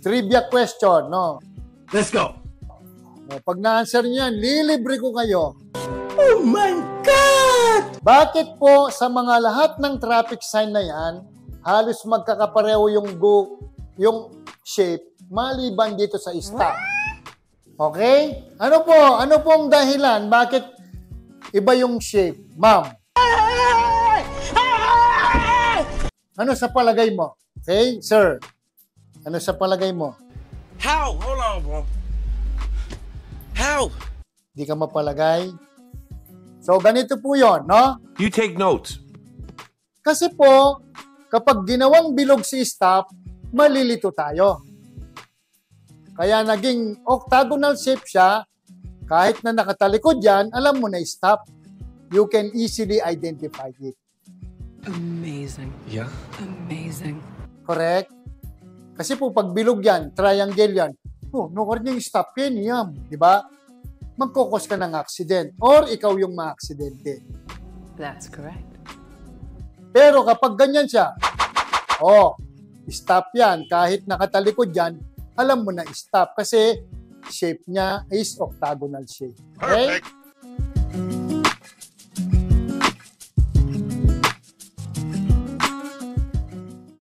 Trivia question, no? Let's go. Pag na-answer niyo yan, lilibre ko kayo. Oh my God! Bakit po sa mga lahat ng traffic sign na yan, halos magkakapareho yung shape, maliban dito sa stop? Okay? Ano pong dahilan? Bakit iba yung shape? Ma'am? Ano sa palagay mo? Okay, sir? Ano sa palagay mo? How? Hold on, bro. How? Di ka mapalagay? So, ganito po yon, no? You take notes. Kasi po, kapag ginawang bilog si stop, malilito tayo. Kaya naging octagonal shape siya, kahit na nakatalikod yan, alam mo na stop. You can easily identify it. Amazing. Yeah. Amazing. Correct? Kasi po, pag bilog yan, triangle yan, nukor niya yung stop yan, di ba? Magkukos ka ng accident or ikaw yung ma-aksidente. That's correct. Pero kapag ganyan siya, stop yan. Kahit nakatalikod yan, alam mo na stop kasi shape niya is octagonal shape. Okay? Perfect.